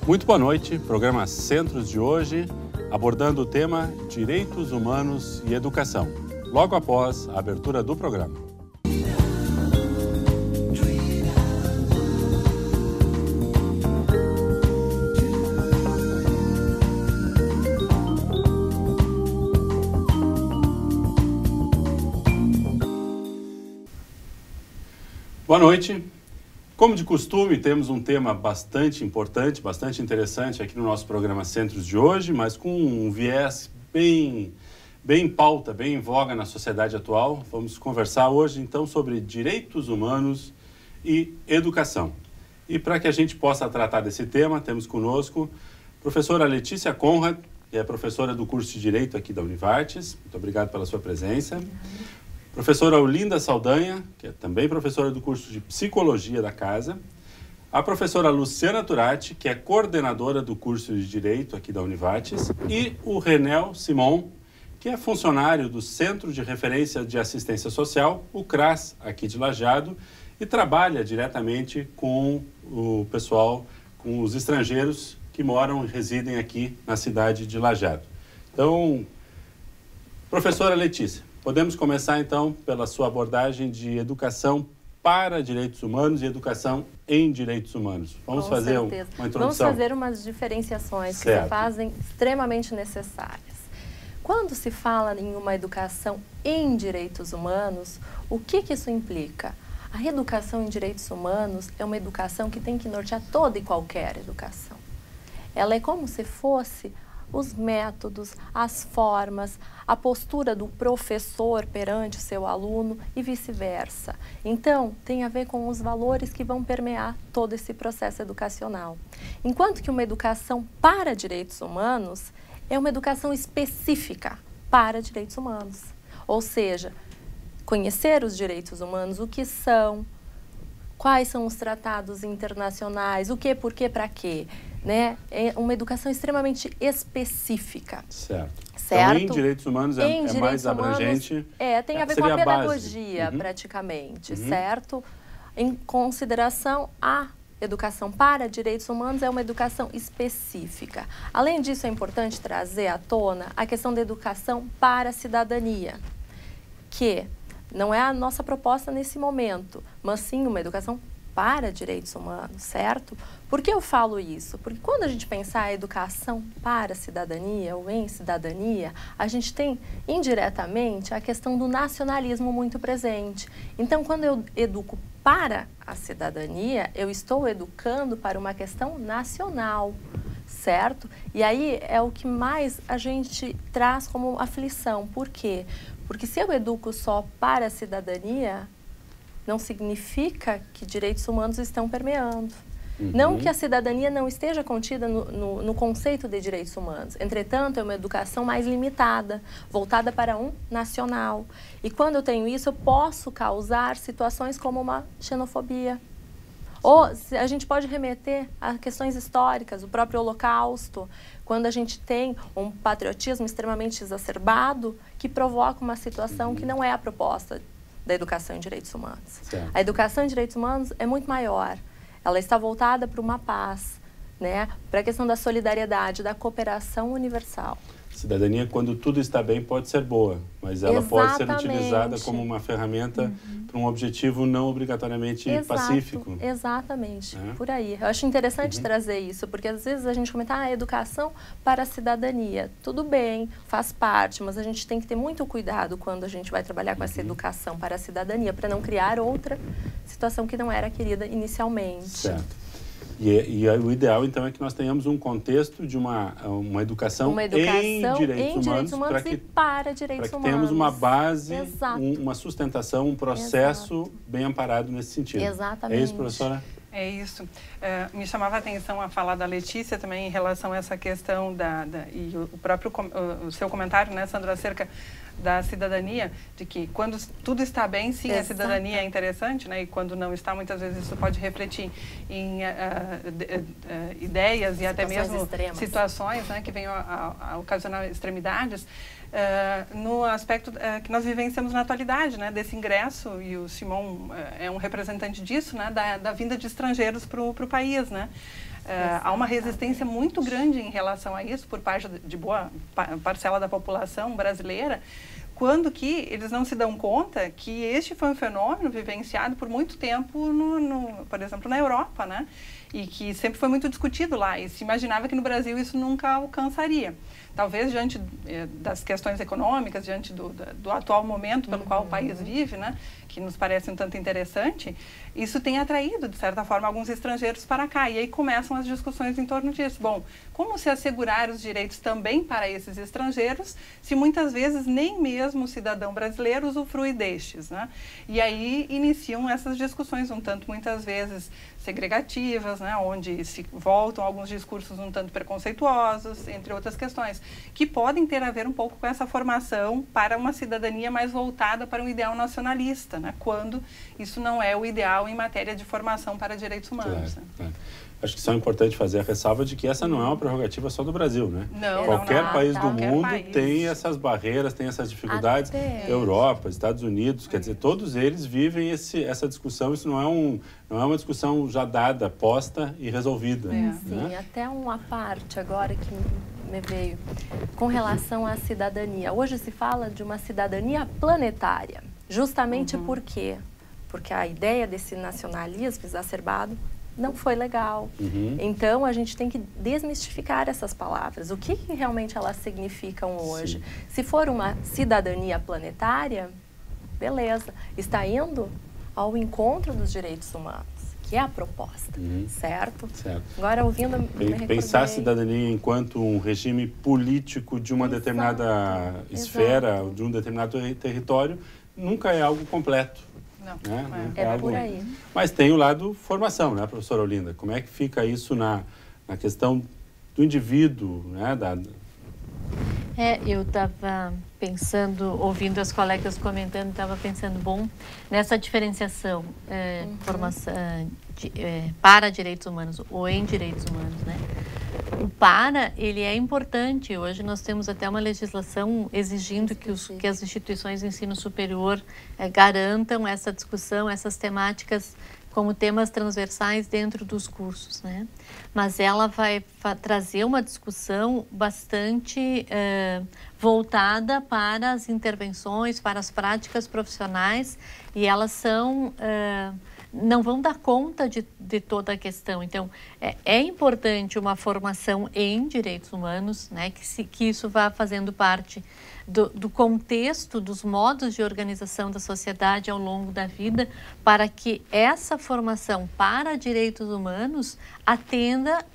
Muito boa noite, programa Centros de hoje, abordando o tema Direitos Humanos e Educação, logo após a abertura do programa. Boa noite. Como de costume, temos um tema bastante importante, bastante interessante aqui no nosso programa Centros de hoje, mas com um viés bem em pauta, bem em voga na sociedade atual. Vamos conversar hoje, então, sobre direitos humanos e educação. E para que a gente possa tratar desse tema, temos conosco a professora Letícia Conrad, que é professora do curso de Direito aqui da Univartes. Muito obrigado pela sua presença. Professora Olinda Saldanha, que é também professora do curso de Psicologia da Casa. A professora Luciana Turati, que é coordenadora do curso de Direito aqui da Univartes. E o Renel Simon, que é funcionário do Centro de Referência de Assistência Social, o CRAS, aqui de Lajeado, e trabalha diretamente com o pessoal, com os estrangeiros que moram e residem aqui na cidade de Lajeado. Então, professora Letícia, podemos começar, então, pela sua abordagem de educação para direitos humanos e educação em direitos humanos. Vamos fazer uma introdução. Vamos fazer umas diferenciações que se fazem extremamente necessárias. Quando se fala em uma educação em direitos humanos, o que isso implica? A educação em direitos humanos é uma educação que tem que nortear toda e qualquer educação. Ela é como se fosse os métodos, as formas, a postura do professor perante o seu aluno e vice-versa. Então, tem a ver com os valores que vão permear todo esse processo educacional. Enquanto que uma educação para direitos humanos é uma educação específica para direitos humanos. Ou seja, conhecer os direitos humanos, o que são, quais são os tratados internacionais, o que, por quê, para quê. Né? É uma educação extremamente específica. Certo. Então, em direitos humanos é mais abrangente. Tem a ver com a pedagogia, praticamente, certo? Em consideração, a educação para direitos humanos é uma educação específica. Além disso, é importante trazer à tona a questão da educação para a cidadania, que não é a nossa proposta nesse momento, mas sim uma educação para direitos humanos, certo? Por que eu falo isso? Porque quando a gente pensar a educação para a cidadania ou em cidadania, a gente tem indiretamente a questão do nacionalismo muito presente. Então, quando eu educo para a cidadania, eu estou educando para uma questão nacional, certo? E aí é o que mais a gente traz como aflição. Por quê? Porque se eu educo só para a cidadania, não significa que direitos humanos estão permeando. Não que a cidadania não esteja contida no conceito de direitos humanos. Entretanto, é uma educação mais limitada, voltada para um nacional. E quando eu tenho isso, eu posso causar situações como uma xenofobia. Ou a gente pode remeter a questões históricas, o próprio Holocausto, quando a gente tem um patriotismo extremamente exacerbado que provoca uma situação que não é a proposta da educação em direitos humanos. Certo. A educação em direitos humanos é muito maior. Ela está voltada para uma paz, né? Para a questão da solidariedade, da cooperação universal. Cidadania, quando tudo está bem, pode ser boa, mas ela pode ser utilizada como uma ferramenta para um objetivo não obrigatoriamente pacífico. Exatamente, por aí. Eu acho interessante trazer isso, porque às vezes a gente comenta a educação para a cidadania. Tudo bem, faz parte, mas a gente tem que ter muito cuidado quando a gente vai trabalhar com essa educação para a cidadania, para não criar outra situação que não era querida inicialmente. Certo. E o ideal, então, é que nós tenhamos um contexto de uma educação em direitos humanos e para direitos humanos. Para que tenhamos uma base, uma sustentação, um processo bem amparado nesse sentido. Exatamente. É isso, professora? É isso. Me chamava a atenção a fala da Letícia também em relação a essa questão e o próprio o seu comentário, né, Sandra, acerca da cidadania, de que quando tudo está bem, sim, a cidadania é interessante, né, e quando não está, muitas vezes isso pode refletir em ideias e até mesmo extremas. Situações, né, que venham a ocasionar extremidades. No aspecto que nós vivenciamos na atualidade, né, desse ingresso, e o Simon é um representante disso, né, da vinda de estrangeiros para o país, né. Há uma resistência muito grande em relação a isso por parte de boa parcela da população brasileira, quando que eles não se dão conta que este foi um fenômeno vivenciado por muito tempo, por exemplo, na Europa, né? E que sempre foi muito discutido lá, e se imaginava que no Brasil isso nunca alcançaria. Talvez diante das questões econômicas, diante do atual momento pelo qual o país vive, né, que nos parece um tanto interessante, isso tem atraído, de certa forma, alguns estrangeiros para cá. E aí começam as discussões em torno disso. Bom, como se assegurar os direitos também para esses estrangeiros, se muitas vezes nem mesmo o cidadão brasileiro usufrui destes, né? E aí iniciam essas discussões um tanto, muitas vezes, segregativas, né, onde se voltam alguns discursos um tanto preconceituosos, entre outras questões, que podem ter a ver um pouco com essa formação para uma cidadania mais voltada para um ideal nacionalista, né, quando isso não é o ideal em matéria de formação para direitos humanos. Claro, claro. Acho que só é importante fazer a ressalva de que essa não é uma prerrogativa só do Brasil, né? Qualquer país do mundo tem essas barreiras, tem essas dificuldades. Europa, Estados Unidos, quer dizer, todos eles vivem essa discussão. Isso não é uma discussão já dada, posta e resolvida. Sim, até uma parte agora que me veio com relação à cidadania. Hoje se fala de uma cidadania planetária, justamente por quê? Porque a ideia desse nacionalismo exacerbado não foi legal. Então, a gente tem que desmistificar essas palavras. O que realmente elas significam hoje? Sim. Se for uma cidadania planetária, beleza. Está indo ao encontro dos direitos humanos, que é a proposta, certo? Agora, ouvindo... Pensar a cidadania enquanto um regime político de uma determinada esfera, de um determinado território, nunca é algo completo. Não, é por aí. Mas tem o lado formação, né, professora Olinda? Como é que fica isso na questão do indivíduo, né? Eu estava pensando, ouvindo as colegas comentando, estava pensando, bom, nessa diferenciação formação, para direitos humanos ou em direitos humanos, né? O para, ele é importante. Hoje nós temos até uma legislação exigindo que as instituições de ensino superior garantam essa discussão, essas temáticas como temas transversais dentro dos cursos, né? Mas ela vai trazer uma discussão bastante voltada para as intervenções, para as práticas profissionais, e elas são... não vão dar conta de toda a questão. Então, é importante uma formação em direitos humanos, né, que isso vá fazendo parte do contexto, dos modos de organização da sociedade ao longo da vida, para que essa formação para direitos humanos atenda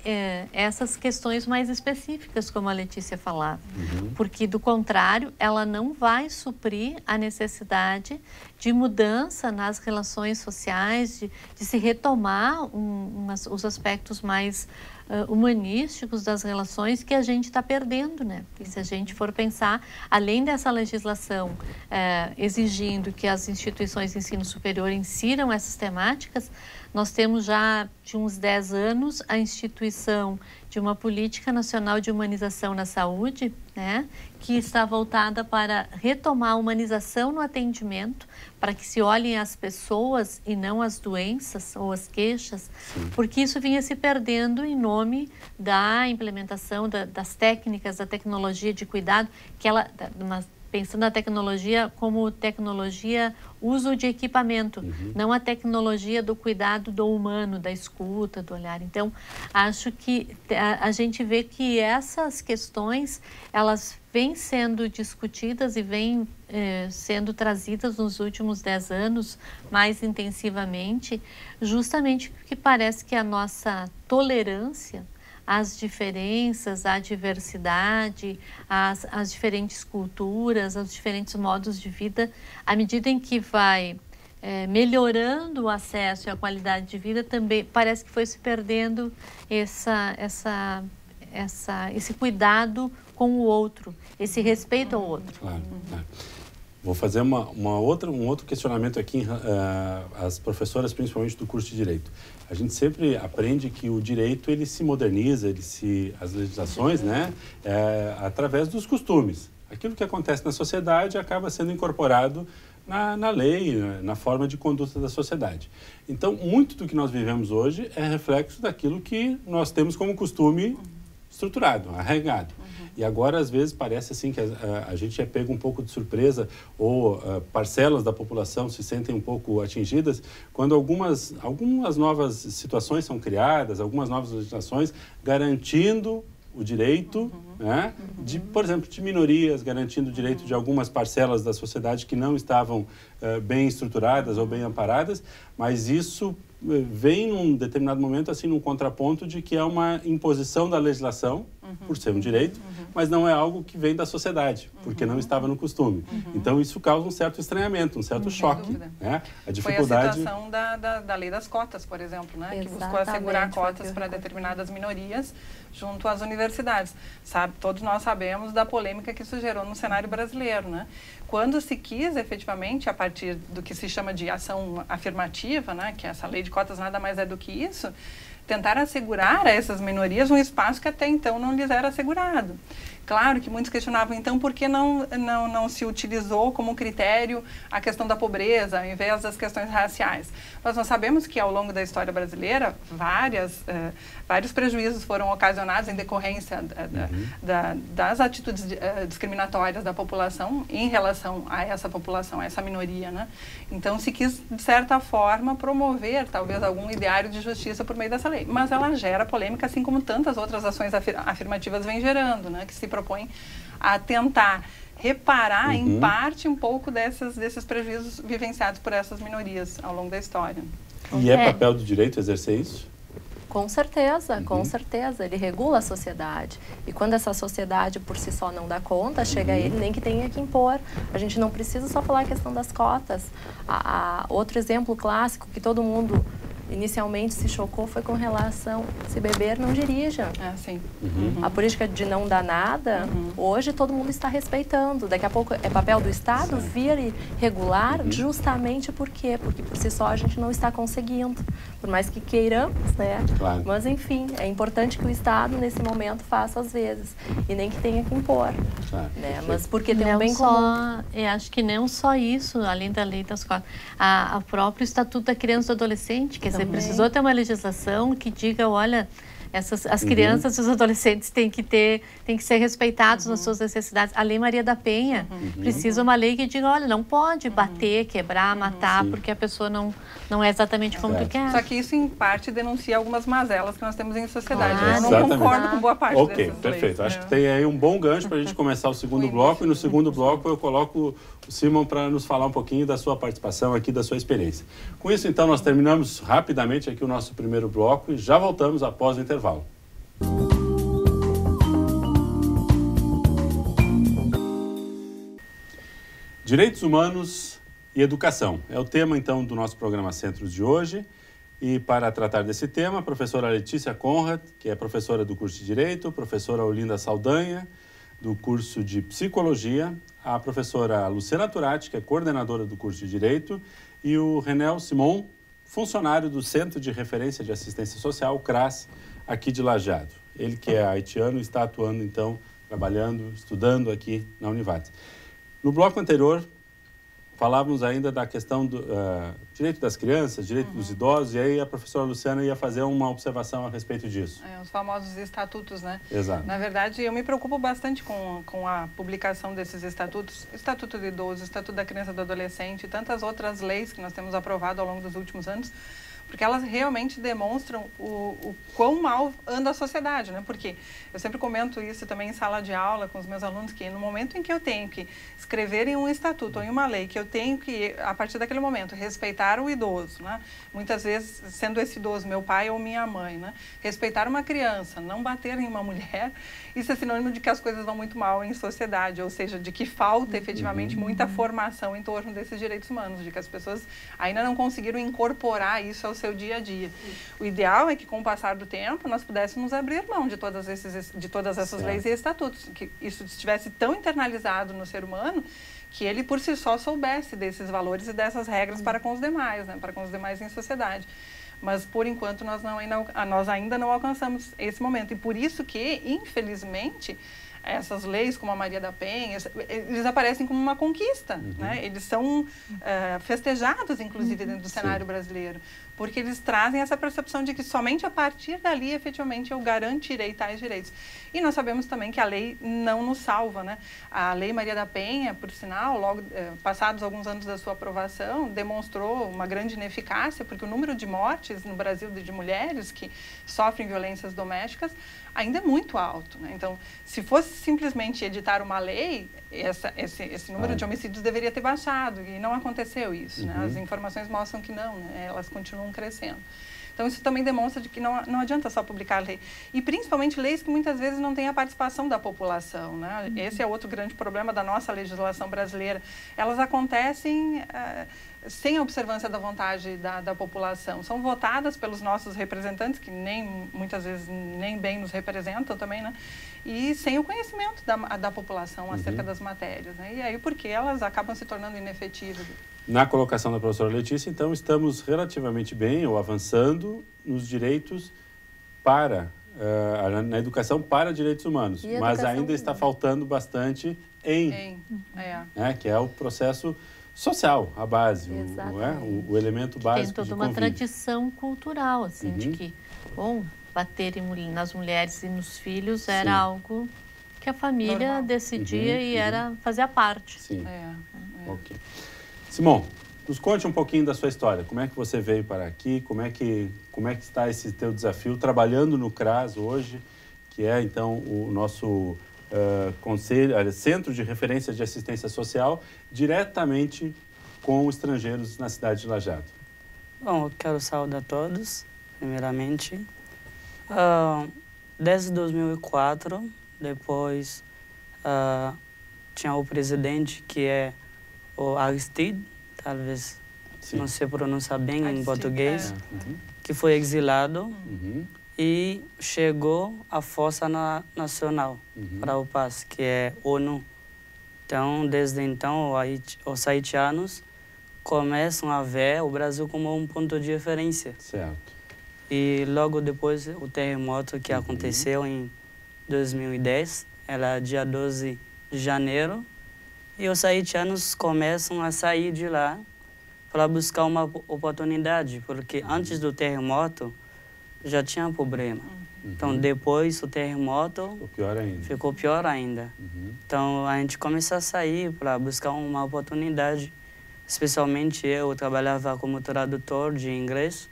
essas questões mais específicas, como a Letícia falava. Porque, do contrário, ela não vai suprir a necessidade de mudança nas relações sociais, de se retomar os aspectos mais humanísticos das relações que a gente está perdendo, né? E se a gente for pensar, além dessa legislação exigindo que as instituições de ensino superior insiram essas temáticas, nós temos já de uns 10 anos a instituição de uma política nacional de humanização na saúde, né, que está voltada para retomar a humanização no atendimento, para que se olhem as pessoas e não as doenças ou as queixas, porque isso vinha se perdendo em nome da implementação das técnicas, da tecnologia de cuidado, pensando na tecnologia como tecnologia uso de equipamento, não a tecnologia do cuidado do humano, da escuta, do olhar. Então, acho que a gente vê que essas questões, elas vêm sendo discutidas e vêm sendo trazidas nos últimos 10 anos mais intensivamente, justamente porque parece que a nossa tolerância às diferenças, à diversidade, às diferentes culturas, aos diferentes modos de vida, à medida em que vai melhorando o acesso e a qualidade de vida, também parece que foi se perdendo esse cuidado com o outro, esse respeito ao outro. Claro. Vou fazer um outro questionamento aqui às professoras, principalmente do curso de Direito. A gente sempre aprende que o direito, ele se moderniza, as legislações, né, através dos costumes. Aquilo que acontece na sociedade acaba sendo incorporado na lei, na forma de conduta da sociedade. Então, muito do que nós vivemos hoje é reflexo daquilo que nós temos como costume estruturado, arraigado. E agora, às vezes, parece assim que a gente é pego um pouco de surpresa ou parcelas da população se sentem um pouco atingidas quando algumas novas situações são criadas, algumas novas legislações garantindo o direito, né, por exemplo, de minorias, garantindo o direito de algumas parcelas da sociedade que não estavam bem estruturadas ou bem amparadas, mas isso vem num determinado momento assim num contraponto de que é uma imposição da legislação por ser um direito, mas não é algo que vem da sociedade, porque não estava no costume. Então isso causa um certo estranhamento, um certo choque, né? A dificuldade. Foi a situação da lei das cotas, por exemplo, né? Que buscou assegurar cotas para determinadas minorias junto às universidades. Todos nós sabemos da polêmica que isso gerou no cenário brasileiro, né? Quando se quis, efetivamente, a partir do que se chama de ação afirmativa, né, que essa lei de cotas nada mais é do que isso, tentar assegurar a essas minorias um espaço que até então não lhes era assegurado. Claro que muitos questionavam, então, por que não se utilizou como critério a questão da pobreza, ao invés das questões raciais. Mas nós sabemos que, ao longo da história brasileira, vários prejuízos foram ocasionados em decorrência das atitudes discriminatórias da população em relação a essa população, a essa minoria, né? Então, se quis, de certa forma, promover, talvez, algum ideário de justiça por meio dessa lei. Mas ela gera polêmica, assim como tantas outras ações afirmativas vêm gerando, né? Que se propõe a tentar reparar, em parte, um pouco desses prejuízos vivenciados por essas minorias ao longo da história. E é papel do direito exercer isso? Com certeza, com certeza. Ele regula a sociedade. E quando essa sociedade por si só não dá conta, chega a ele nem que tenha que impor. A gente não precisa só falar a questão das cotas. Outro exemplo clássico que todo mundo inicialmente se chocou foi com relação se beber, não dirija. Sim. A política de não dar nada, hoje todo mundo está respeitando. Daqui a pouco é papel do Estado vir e regular, justamente por quê? Porque por si só a gente não está conseguindo. Por mais que queiramos, né? Claro. Mas enfim, é importante que o Estado nesse momento faça às vezes. E nem que tenha que impor. Claro. Né? Mas porque tem um bem comum. comum. Eu acho que não só isso, além da lei das cotas. A próprio Estatuto da Criança e do Adolescente, quer dizer, precisou ter uma legislação que diga, olha, as crianças e os adolescentes têm que ser respeitados nas suas necessidades. A Lei Maria da Penha precisa uma lei que diga, olha, não pode bater, quebrar, matar, porque a pessoa não é exatamente como tu quer. Só que isso, em parte, denuncia algumas mazelas que nós temos em sociedade. Eu não concordo com boa parte dessas leis. Perfeito. Acho que tem aí um bom gancho para a gente começar o segundo bloco. E no segundo bloco eu coloco o Simon para nos falar um pouquinho da sua participação aqui, da sua experiência. Com isso, então, nós terminamos rapidamente aqui o nosso primeiro bloco e já voltamos após o intervalo. Direitos humanos e educação é o tema, então, do nosso programa Centros de hoje. E para tratar desse tema, a professora Letícia Conrad, que é professora do curso de Direito, professora Olinda Saldanha, do curso de Psicologia, a professora Luciana Turati, que é coordenadora do curso de Direito, e o Renel Simon, funcionário do Centro de Referência de Assistência Social, CRAS, aqui de Lajeado. Ele que é haitiano está atuando, então, trabalhando, estudando aqui na Univates. No bloco anterior, falávamos ainda da questão do direito das crianças, direito dos idosos, e aí a professora Luciana ia fazer uma observação a respeito disso. Os famosos estatutos, né? Exato. Na verdade, eu me preocupo bastante com a publicação desses estatutos, Estatuto do Idoso, Estatuto da Criança e do Adolescente e tantas outras leis que nós temos aprovado ao longo dos últimos anos, porque elas realmente demonstram o quão mal anda a sociedade, né? Porque eu sempre comento isso também em sala de aula com os meus alunos, que no momento em que eu tenho que escrever em um estatuto ou em uma lei, que eu tenho que, a partir daquele momento, respeitar o idoso, né? Muitas vezes, sendo esse idoso meu pai ou minha mãe, né? Respeitar uma criança, não bater em uma mulher, isso é sinônimo de que as coisas vão muito mal em sociedade, ou seja, de que falta efetivamente muita formação em torno desses direitos humanos, de que as pessoas ainda não conseguiram incorporar isso ao seu dia a dia. O ideal é que, com o passar do tempo, nós pudéssemos abrir mão de todas essas leis e estatutos, que isso estivesse tão internalizado no ser humano que ele, por si só, soubesse desses valores e dessas regras para com os demais, né? Para com os demais em sociedade. Mas, por enquanto, nós ainda não alcançamos esse momento. E por isso que, infelizmente, essas leis, como a Maria da Penha, eles aparecem como uma conquista, né? Eles são festejados, inclusive, dentro do cenário brasileiro, porque eles trazem essa percepção de que somente a partir dali, efetivamente, eu garantirei tais direitos. E nós sabemos também que a lei não nos salva, né? A Lei Maria da Penha, por sinal, logo passados alguns anos da sua aprovação, demonstrou uma grande ineficácia, porque o número de mortes no Brasil de mulheres que sofrem violências domésticas ainda é muito alto, né? Então, se fosse simplesmente editar uma lei, esse número de homicídios deveria ter baixado, e não aconteceu isso, né? As informações mostram que não, né? Elas continuam crescendo. Então, isso também demonstra de que não adianta só publicar lei. E, principalmente, leis que muitas vezes não têm a participação da população, né? Esse é outro grande problema da nossa legislação brasileira. Elas acontecem sem a observância da vontade da população. São votadas pelos nossos representantes, que muitas vezes nem bem nos representam também, né? E sem o conhecimento da população acerca das matérias, né? E aí, porque elas acabam se tornando inefetivas. Na colocação da professora Letícia, então, estamos relativamente bem, ou avançando, nos direitos na educação para direitos humanos. Mas ainda está faltando bastante que é o processo social, a base, o elemento básico de convívio. Tem toda uma tradição cultural, assim, de que, bater nas mulheres e nos filhos era algo que a família decidia e fazia parte. Sim. Ok. Simon, nos conte um pouquinho da sua história. Como é que você veio para aqui? Como é que está esse teu desafio trabalhando no CRAS hoje, que é, então, o nosso Centro de Referência de Assistência Social, diretamente com estrangeiros na cidade de Lajeado? Bom, eu quero saudar todos, primeiramente. Desde 2004, depois tinha o presidente, que é o Aristide, talvez não se pronuncia bem em português, que foi exilado e chegou a Força Nacional para o Paz, que é ONU. Então, desde então, os haitianos começam a ver o Brasil como um ponto de referência. Certo. E logo depois, o terremoto que aconteceu em 2010, era dia 12 de janeiro, e os haitianos começam a sair de lá para buscar uma oportunidade, porque antes do terremoto já tinha problema. Então, depois do terremoto, ficou pior ainda. Então, a gente começou a sair para buscar uma oportunidade. Especialmente eu trabalhava como tradutor de inglês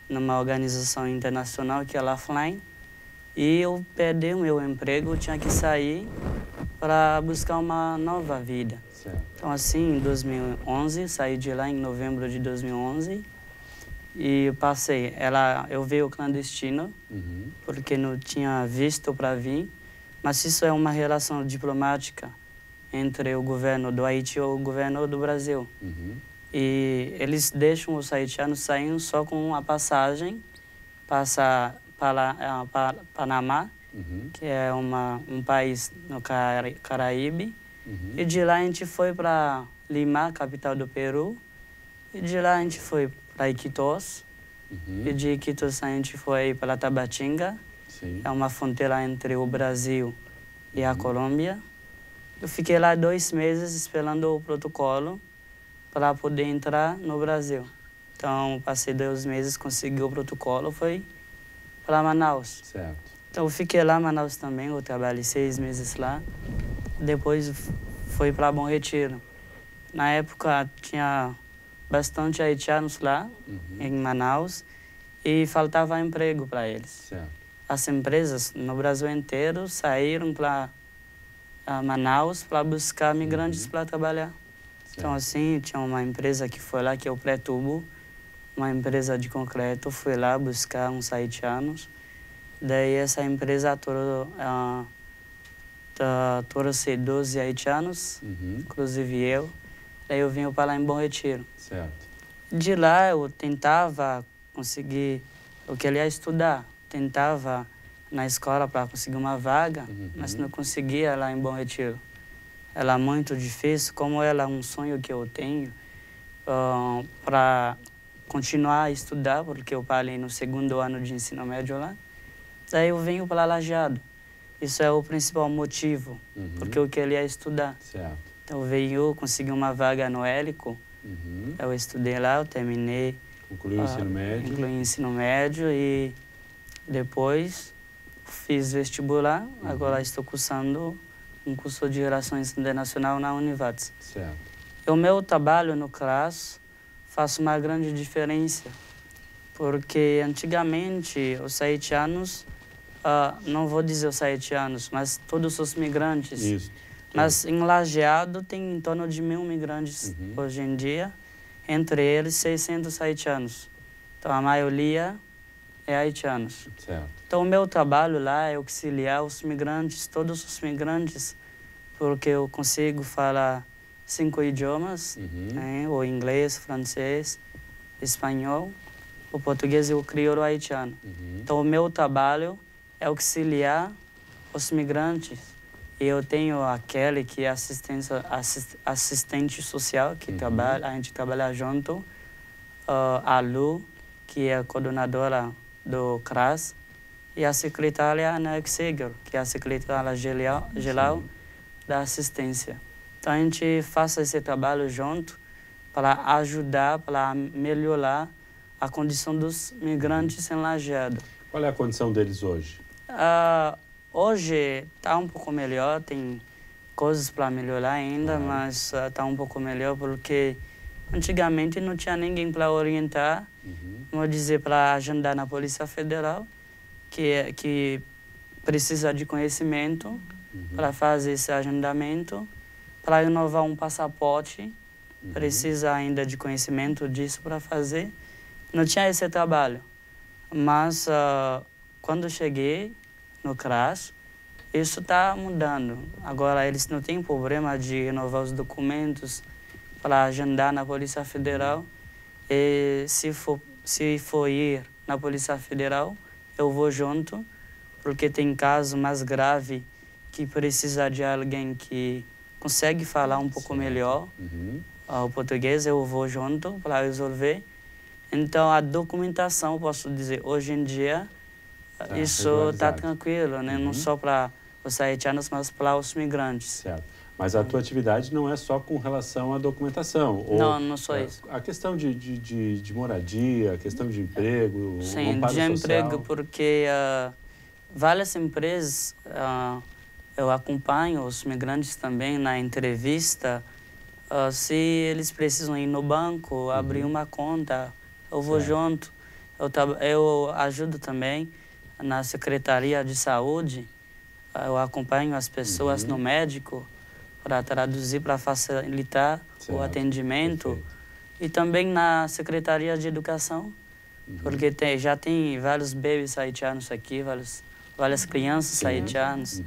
numa organização internacional que é a Lifeline. E eu perdi o meu emprego, tinha que sair para buscar uma nova vida. Certo. Então, assim, em 2011, saí de lá em novembro de 2011 e passei. Eu veio clandestino, porque não tinha visto para vir, mas isso é uma relação diplomática entre o governo do Haiti e o governo do Brasil. E eles deixam os haitianos saindo só com a passagem, passa para Panamá, que é um país no Caraíbe. E de lá a gente foi para Lima, capital do Peru. E de lá a gente foi para Iquitos. E de Iquitos a gente foi para Tabatinga. Sim. É uma fronteira entre o Brasil e a Colômbia. Eu fiquei lá 2 meses esperando o protocolo para poder entrar no Brasil. Então, passei 2 meses, consegui o protocolo, foi para Manaus. Certo. Então, eu fiquei lá em Manaus também, eu trabalhei 6 meses lá. Depois fui para Bom Retiro. Na época, tinha bastante haitianos lá, em Manaus, e faltava emprego para eles. Certo. As empresas no Brasil inteiro saíram para Manaus para buscar migrantes para trabalhar. Certo. Então, assim, tinha uma empresa que foi lá, que é o Pré-Tubo, uma empresa de concreto, foi lá buscar uns haitianos. Daí, essa empresa trouxe 12 haitianos, inclusive eu. Daí, eu vim para lá em Bom Retiro. Certo. De lá, eu tentava conseguir, eu queria estudar, tentava na escola para conseguir uma vaga, mas não conseguia lá em Bom Retiro. Era muito difícil, como era um sonho que eu tenho para continuar a estudar, porque eu parei no 2º ano de ensino médio lá. Daí eu venho para Lajeado. Isso é o principal motivo, porque eu queria estudar. Certo. Então veio, consegui uma vaga no Hélico, eu estudei lá, eu terminei. Concluiu o ensino médio? Concluí o ensino médio e depois fiz vestibular, agora estou cursando um curso de Relações Internacionais na Univates. Certo. O meu trabalho no CRAS faz uma grande diferença, porque antigamente os haitianos, não vou dizer os haitianos, mas todos os migrantes. Isso. Mas em Lajeado tem em torno de 1000 migrantes hoje em dia, entre eles 600 haitianos. Então a maioria é haitianos. Certo. Então o meu trabalho lá é auxiliar os migrantes, todos os migrantes, porque eu consigo falar 5 idiomas, né? O inglês, francês, espanhol, o português e o crioulo haitiano. Então o meu trabalho é auxiliar os migrantes. E eu tenho a Kelly, que é assistente social, que a gente trabalha junto, a Lu, que é a coordenadora do CRAS, e a secretária Ana Exeger, que é a secretária geral da assistência. Então a gente faz esse trabalho junto para ajudar, para melhorar a condição dos migrantes em Lajeado. Qual é a condição deles hoje? Hoje está um pouco melhor, tem coisas para melhorar ainda, mas está um pouco melhor porque antigamente não tinha ninguém para orientar, vou dizer, para agendar na Polícia Federal, que precisa de conhecimento para fazer esse agendamento, para renovar um passaporte, precisa ainda de conhecimento disso para fazer. Não tinha esse trabalho, mas quando cheguei no CRAS, isso está mudando. Agora eles não têm problema de renovar os documentos para agendar na Polícia Federal. E se for ir na Polícia Federal, eu vou junto, porque tem caso mais grave que precisa de alguém que consegue falar um pouco melhor o português, eu vou junto para resolver. Então a documentação, posso dizer, hoje em dia, isso está tranquilo, né? Não só para os haitianos, mas para os migrantes. Certo. Mas a tua atividade não é só com relação à documentação? Não só isso. A questão de moradia, a questão de emprego, sim, de emprego, porque várias empresas, eu acompanho os migrantes também na entrevista, se eles precisam ir no banco, abrir uma conta, eu vou junto. Eu ajudo também na Secretaria de Saúde, eu acompanho as pessoas no médico para traduzir, para facilitar o atendimento. Perfeito. E também na Secretaria de Educação, porque já tem vários bebês haitianos aqui, várias crianças haitianas.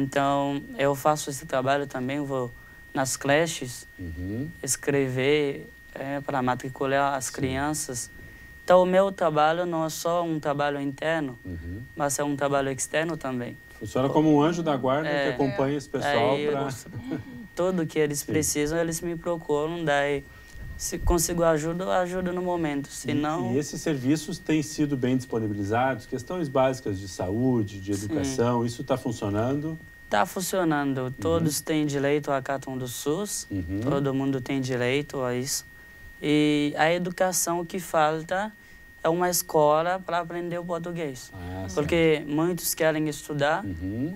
Então, eu faço esse trabalho também, vou nas creches escrever para matricular as crianças. Então, o meu trabalho não é só um trabalho interno, mas é um trabalho externo também. Funciona como um anjo da guarda que acompanha esse pessoal para... Tudo que eles precisam, eles me procuram, daí se consigo ajuda, eu ajudo no momento, senão... E esses serviços têm sido bem disponibilizados? Questões básicas de saúde, de educação, isso está funcionando? Está funcionando. Todos têm direito a cartão do SUS, todo mundo tem direito a isso. E a educação que falta é uma escola para aprender o português. Porque muitos querem estudar,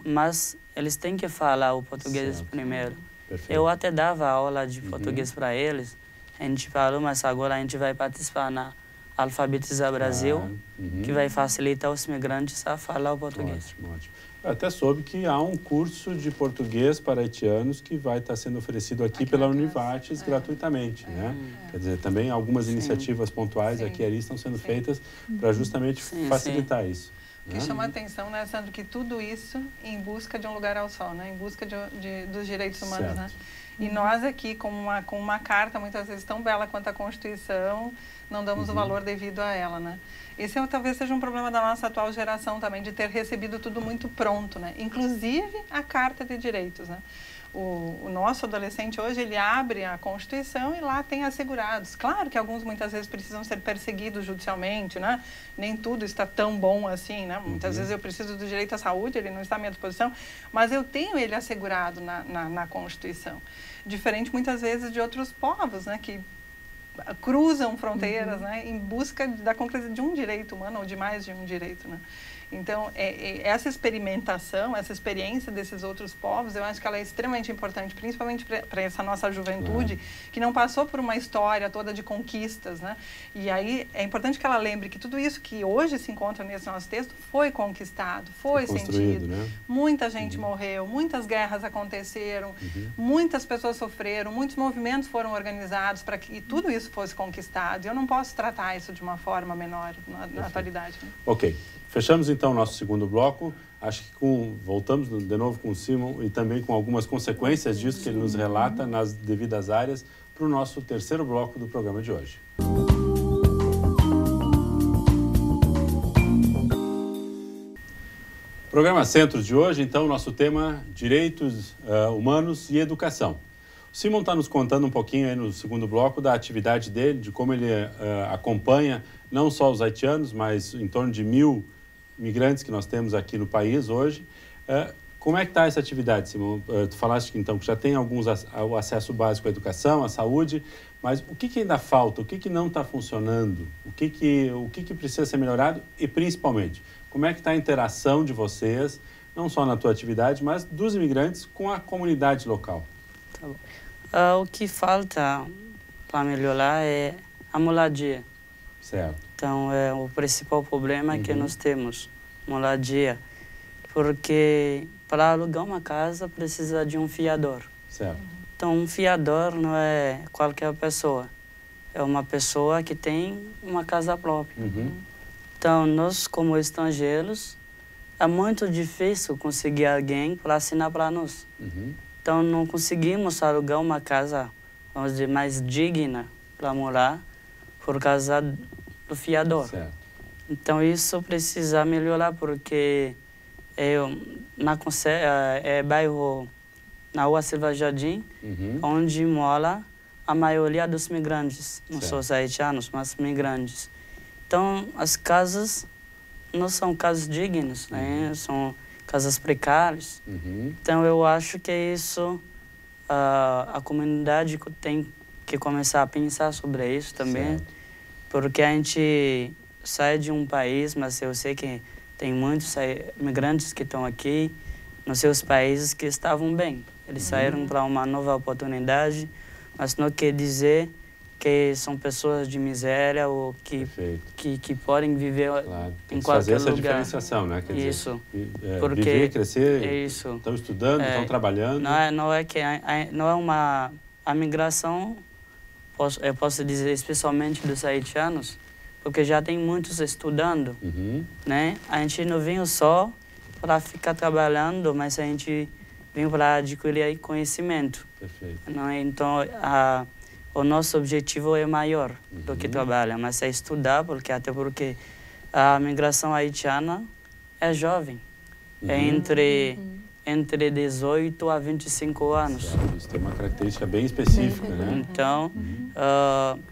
mas eles têm que falar o português primeiro. Perfeito. Eu até dava aula de português para eles. A gente falou, mas agora a gente vai participar na Alfabetizar Brasil, que vai facilitar os migrantes a falar o português. Ótimo, ótimo. Eu até soube que há um curso de português para haitianos que vai estar sendo oferecido aqui pela Univates gratuitamente, né? Quer dizer, também algumas iniciativas pontuais aqui e ali estão sendo feitas para justamente facilitar isso. O que chama a atenção, né, Sandro, que tudo isso em busca de um lugar ao sol, né? Em busca dos direitos humanos, né? E nós aqui, com uma carta muitas vezes tão bela quanto a Constituição, não damos o valor devido a ela, né? Esse talvez seja um problema da nossa atual geração também, de ter recebido tudo muito pronto, né? Inclusive a Carta de Direitos, né? O nosso adolescente hoje, ele abre a Constituição e lá tem assegurados. Claro que alguns muitas vezes precisam ser perseguidos judicialmente, né? Nem tudo está tão bom assim, né? Muitas vezes eu preciso do direito à saúde, ele não está à minha disposição, mas eu tenho ele assegurado na Constituição. Diferente muitas vezes de outros povos, né? Que cruzam fronteiras, né? Em busca da conclusão de um direito humano ou de mais de um direito, né? Então, essa experimentação, essa experiência desses outros povos, eu acho que ela é extremamente importante, principalmente para essa nossa juventude, que não passou por uma história toda de conquistas, né? E aí é importante que ela lembre que tudo isso que hoje se encontra nesse nosso texto foi conquistado, foi sentido. Né? Muita gente morreu, muitas guerras aconteceram, muitas pessoas sofreram, muitos movimentos foram organizados para que tudo isso fosse conquistado. E eu não posso tratar isso de uma forma menor na atualidade. Né? Ok. Fechamos então o nosso segundo bloco. Acho que voltamos de novo com o Simon e também com algumas consequências disso que ele nos relata nas devidas áreas para o nosso terceiro bloco do programa de hoje. Programa Centros de hoje, então, nosso tema Direitos Humanos e Educação. O Simon está nos contando um pouquinho aí no segundo bloco da atividade dele, de como ele acompanha não só os haitianos, mas em torno de 1.000 imigrantes que nós temos aqui no país hoje. Como é que está essa atividade, Simon? Tu falaste que, então, que já tem o acesso básico à educação, à saúde, mas o que ainda falta? O que não está funcionando? O que precisa ser melhorado? E, principalmente, como é que está a interação de vocês, não só na tua atividade, mas dos imigrantes com a comunidade local? Tá bom. O que falta para melhorar é a moradia. Certo. Então, o principal problema que nós temos, moradia, porque para alugar uma casa precisa de um fiador. Certo. Então, um fiador não é qualquer pessoa, é uma pessoa que tem uma casa própria. Então, nós, como estrangeiros, é muito difícil conseguir alguém para assinar para nós. Então, não conseguimos alugar uma casa, vamos dizer, mais digna para morar por causa do fiador. Certo. Então, isso precisa melhorar, porque bairro, na Rua Silva Jardim, onde mora a maioria dos migrantes, não só os haitianos, mas migrantes. Então, as casas não são casas dignas, né? São casas precárias. Então, eu acho que isso, a comunidade tem que começar a pensar sobre isso também. Certo. Porque a gente sai de um país, mas eu sei que tem muitos imigrantes que estão aqui nos seus países que estavam bem. Eles saíram para uma nova oportunidade, mas não quer dizer que são pessoas de miséria ou que podem viver em qualquer lugar. Fazer essa diferenciação, né? Quer isso. Dizer, porque viver, crescer, isso. Estão estudando, estão trabalhando. Não é uma... A migração, eu posso dizer, especialmente dos haitianos, porque já tem muitos estudando, né? A gente não veio só para ficar trabalhando, mas a gente veio para adquirir conhecimento. Perfeito. Não é? Então, o nosso objetivo é maior do que trabalhar, mas é estudar, até porque a migração haitiana é jovem, é entre 18 a 25 anos. Certo. Isso tem uma característica bem específica, né? Então,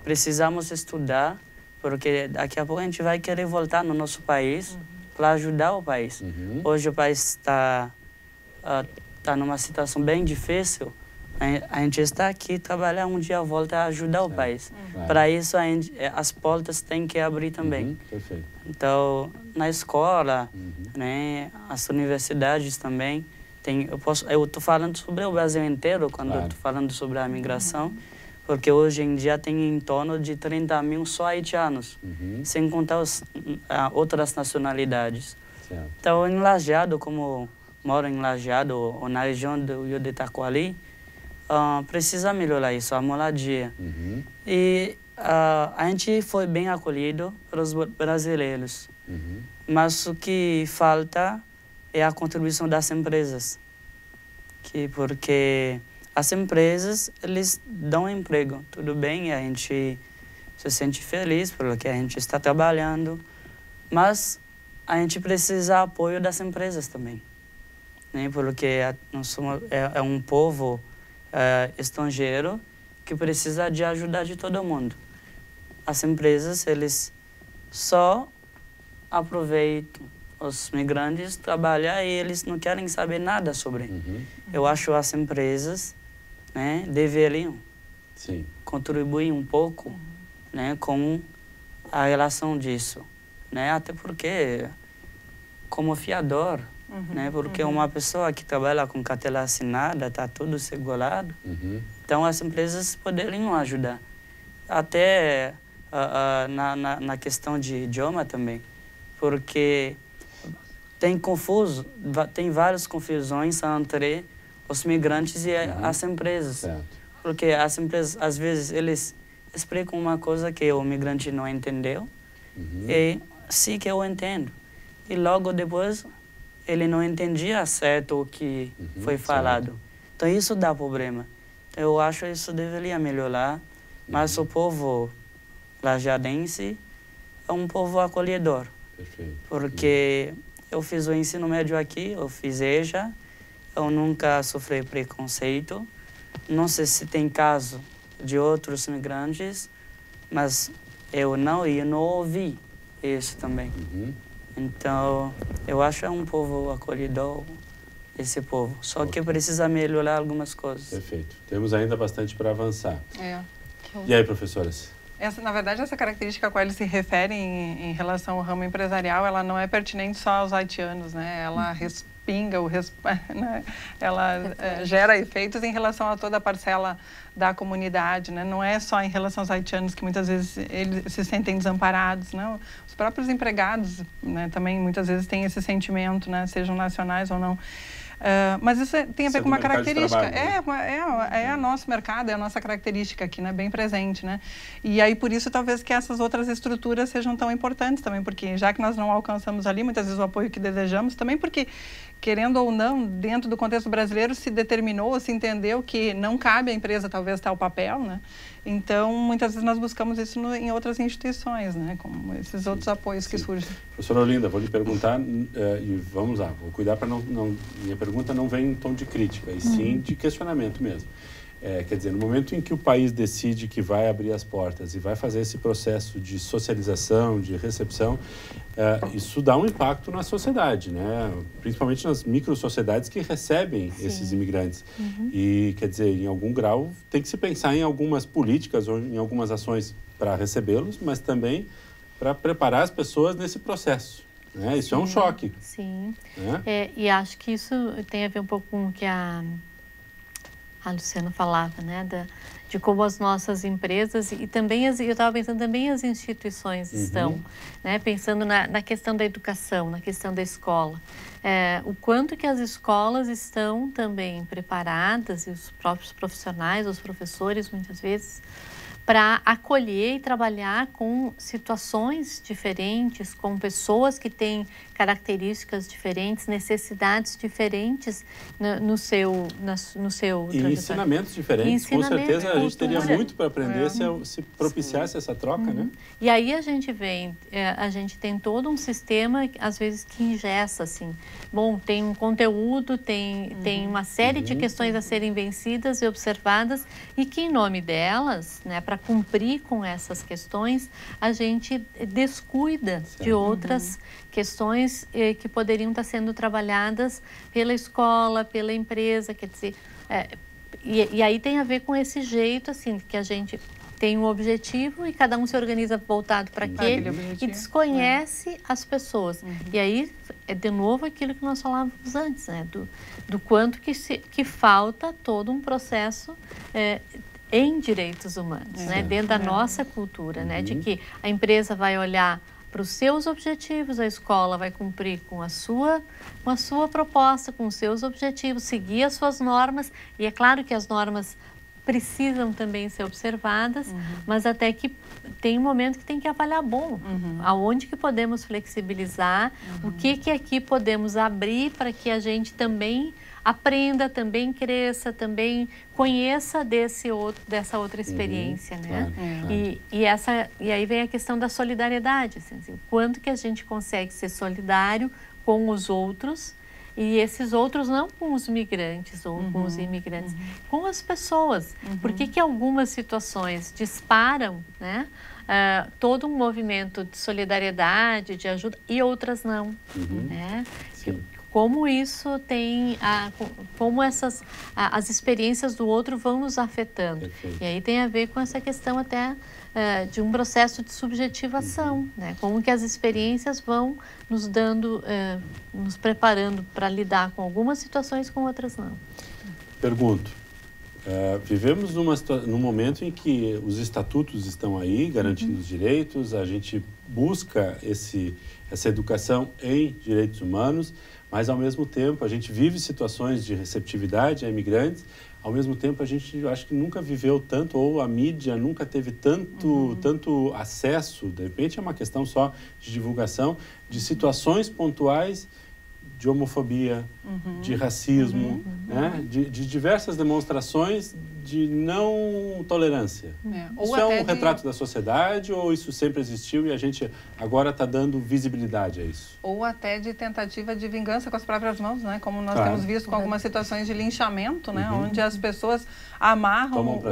precisamos estudar, porque daqui a pouco a gente vai querer voltar no nosso país para ajudar o país. Hoje o país está numa situação bem difícil. A gente está aqui trabalhar, um dia volta a ajudar o país. Para isso, as portas têm que abrir também. Perfeito. Então, na escola, né, as universidades também. Eu estou falando sobre o Brasil inteiro quando eu estou falando sobre a migração, porque hoje em dia tem em torno de 30 mil só haitianos, sem contar outras nacionalidades. Certo. Então, em Lajeado, como moro em Lajeado, ou na região do Rio de Taquari, precisa melhorar isso, a moradia. E a gente foi bem acolhido pelos brasileiros, mas o que falta é a contribuição das empresas, porque as empresas, eles dão emprego, tudo bem, a gente se sente feliz porque a gente está trabalhando, mas a gente precisa do apoio das empresas também. né? Porque nós somos, é um povo estrangeiro que precisa de ajuda de todo mundo. As empresas, eles só aproveitam os migrantes, trabalham e eles não querem saber nada sobre. Eu acho que as empresas, né, deveriam contribuir um pouco, né, com a relação disso, né? Até porque, como fiador, né? Porque uma pessoa que trabalha com carteira assinada, está tudo segurado, então as empresas poderiam ajudar. Até na questão de idioma também, porque tem várias confusões entre os migrantes e as empresas. Certo. Porque as empresas, às vezes, eles explicam uma coisa que o migrante não entendeu, e sim que eu entendo. E logo depois, ele não entendia certo o que foi falado. Certo. Então, isso dá problema. Eu acho que isso deveria melhorar, mas o povo lajadense é um povo acolhedor. Perfeito. Porque eu fiz o ensino médio aqui, eu fiz EJA, eu nunca sofri preconceito. Não sei se tem caso de outros imigrantes, mas eu não ouvi isso também. Então, eu acho que é um povo acolhedor, esse povo. Só que precisa melhorar algumas coisas. Perfeito. Temos ainda bastante para avançar. E aí, professoras? Na verdade, essa característica a qual eles se referem em relação ao ramo empresarial, ela não é pertinente só aos haitianos, né? Ela respinga, né? Ela gera efeitos em relação a toda a parcela da comunidade, né? Não é só em relação aos haitianos que muitas vezes eles se sentem desamparados, né? Os próprios empregados, né, também muitas vezes têm esse sentimento, né? Sejam nacionais ou não. Mas isso tem a ver com uma característica. É o nosso mercado, é a nossa característica aqui, né? Bem presente, né? E aí, por isso, talvez que essas outras estruturas sejam tão importantes também, porque já que nós não alcançamos ali, muitas vezes, o apoio que desejamos, também porque, querendo ou não, dentro do contexto brasileiro, se determinou, se entendeu que não cabe à empresa, talvez, tal papel, né? Então, muitas vezes nós buscamos isso em outras instituições, né? Como esses outros apoios que surgem. Professora Olinda, vou lhe perguntar, e vamos lá, vou cuidar para minha pergunta não vem em tom de crítica, e sim de questionamento mesmo. Quer dizer, no momento em que o país decide que vai abrir as portas e vai fazer esse processo de socialização, de recepção, isso dá um impacto na sociedade, né? Principalmente nas micro-sociedades que recebem esses imigrantes. E, quer dizer, em algum grau, tem que se pensar em algumas políticas ou em algumas ações para recebê-los, mas também para preparar as pessoas nesse processo. Né? Isso é um choque. Sim. Né? E acho que isso tem a ver um pouco com o que a Luciana falava, né, de como as nossas empresas e também eu estava pensando também as instituições estão, né, pensando na questão da educação, na questão da escola, o quanto que as escolas estão também preparadas e os próprios profissionais, os professores muitas vezes para acolher e trabalhar com situações diferentes, com pessoas que têm características diferentes, necessidades diferentes no seu e ensinamentos diferentes. Com certeza a gente teria muito para aprender se propiciasse essa troca, né? E aí a gente tem todo um sistema, às vezes, que engessa, assim. Bom, tem um conteúdo, tem uma série de questões a serem vencidas e observadas e que, em nome delas, né, para cumprir com essas questões, a gente descuida de outras questões que poderiam estar sendo trabalhadas pela escola, pela empresa, quer dizer, e aí tem a ver com esse jeito, assim, que a gente tem um objetivo e cada um se organiza voltado para aquele e desconhece as pessoas. E aí, é de novo aquilo que nós falávamos antes, né, do quanto que falta todo um processo em direitos humanos, né, dentro da nossa cultura, né, de que a empresa vai olhar para os seus objetivos, a escola vai cumprir com a sua proposta, com os seus objetivos, seguir as suas normas, e é claro que as normas precisam também ser observadas, mas até que tem um momento que tem que avaliar aonde que podemos flexibilizar, o que aqui podemos abrir para que a gente também aprenda, também cresça, também conheça dessa outra experiência, né? E aí vem a questão da solidariedade, assim, o quanto que a gente consegue ser solidário com os outros E esses outros não com os migrantes ou com os imigrantes, com as pessoas. Por que algumas situações disparam, né, todo um movimento de solidariedade, de ajuda, e outras não, né? Como isso tem, como as experiências do outro vão nos afetando. Perfeito. E aí tem a ver com essa questão até de um processo de subjetivação, né? Como que as experiências vão nos dando, nos preparando para lidar com algumas situações, com outras não. Pergunto, vivemos num momento em que os estatutos estão aí, garantindo os direitos, a gente busca essa educação em direitos humanos, mas, ao mesmo tempo, a gente vive situações de receptividade a imigrantes. Ao mesmo tempo, a gente, acho que nunca viveu tanto, ou a mídia nunca teve tanto acesso, de repente é uma questão só de divulgação, de situações pontuais de homofobia, de racismo, né? de diversas demonstrações de não tolerância. Isso é um retrato da sociedade ou isso sempre existiu e a gente agora está dando visibilidade a isso? Ou até de tentativa de vingança com as próprias mãos, né? Como nós temos visto com algumas situações de linchamento, né? Onde as pessoas amarram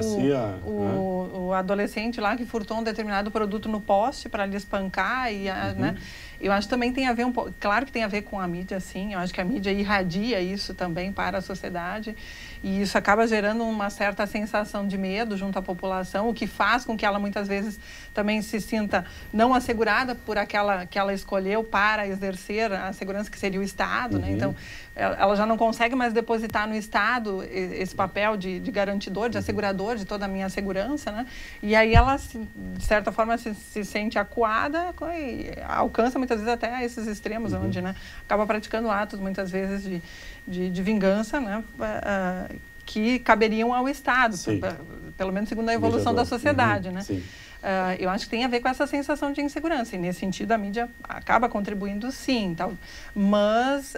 o adolescente lá que furtou um determinado produto no poste para lhe espancar e, né? Eu acho que também tem a ver claro que tem a ver com a mídia, sim. Eu acho que a mídia irradia isso também para a sociedade e isso acaba gerando uma certa sensação de medo junto à população, o que faz com que ela muitas vezes também se sinta não assegurada por aquela que ela escolheu para exercer a segurança que seria o Estado, né? Então, ela já não consegue mais depositar no Estado esse papel de garantidor, de assegurador de toda a minha segurança, né? E aí ela, de certa forma, se sente acuada e alcança muitas vezes até esses extremos, onde, né, acaba praticando atos, muitas vezes, de vingança, né, que caberiam ao Estado, pelo menos segundo a evolução da sociedade, né? Eu acho que tem a ver com essa sensação de insegurança e nesse sentido a mídia acaba contribuindo sim, tal. Mas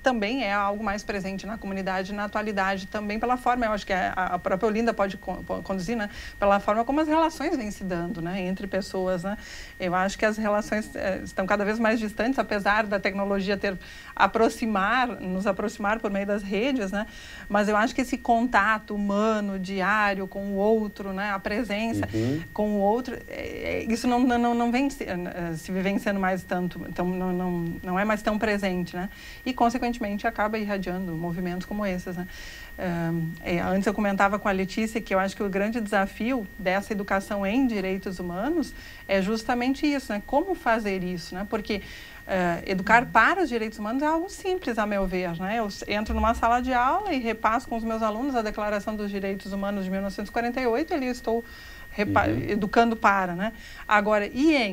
também é algo mais presente na comunidade na atualidade também pela forma, eu acho que a própria Olinda pode conduzir, né, pela forma como as relações vêm se dando, né, entre pessoas, né. Eu acho que as relações estão cada vez mais distantes, apesar da tecnologia nos aproximar por meio das redes, né, mas eu acho que esse contato humano, diário com o outro, né, a presença com o outro, isso não vem se vivenciando mais tanto, então não é mais tão presente, né? E, consequentemente, acaba irradiando movimentos como esses, né? Antes eu comentava com a Letícia que eu acho que o grande desafio dessa educação em direitos humanos é justamente isso, né? Como fazer isso, né? Porque educar para os direitos humanos é algo simples, a meu ver, né? Eu entro numa sala de aula e repasso com os meus alunos a Declaração dos Direitos Humanos de 1948 e ali eu estou educando para, né? Agora,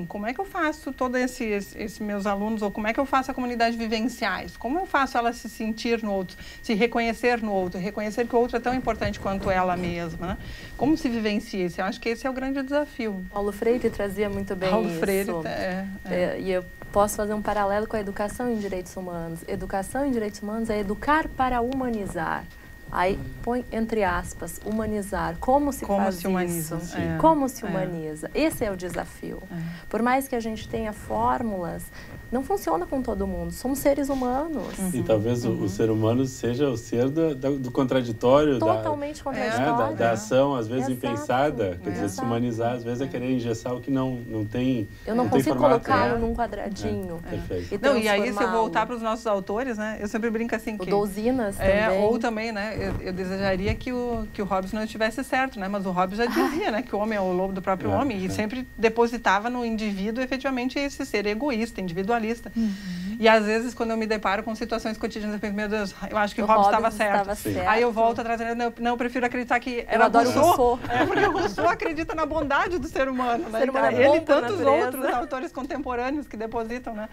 como é que eu faço todos esses meus alunos, ou como é que eu faço a comunidade vivenciar isso? Como eu faço ela se sentir no outro, se reconhecer no outro, reconhecer que o outro é tão importante quanto ela mesma, né? Como se vivencia isso? Eu acho que esse é o grande desafio. Paulo Freire trazia muito bem isso. Paulo Freire, E eu posso fazer um paralelo com a educação em direitos humanos. Educação em direitos humanos é educar para humanizar. Aí põe entre aspas, humanizar. Como se humaniza, isso? Como se humaniza? Esse é o desafio. Por mais que a gente tenha fórmulas, não funciona com todo mundo. Somos seres humanos. E talvez o ser humano seja o ser do contraditório, totalmente contraditório. Da ação, às vezes impensada. Quer dizer, se humanizar, às vezes é querer engessar o que não tem. Eu não consigo colocá-lo num quadradinho. Perfeito. E aí, se eu voltar para os nossos autores, né? Eu sempre brinco assim que... O Dousinas também. Ou também, né? Eu desejaria que o Hobbes não estivesse certo, né? Mas o Hobbes já dizia, né? Que o homem é o lobo do próprio homem e sempre depositava no indivíduo efetivamente esse ser egoísta, individualista. E às vezes, quando eu me deparo com situações cotidianas, eu penso, meu Deus, eu acho que o Hobbes estava certo. Aí eu volto atrás, eu prefiro acreditar que eu adoro Rousseau. Porque o Rousseau acredita na bondade do ser humano, né? Então, ele e tantos outros autores contemporâneos que depositam, né?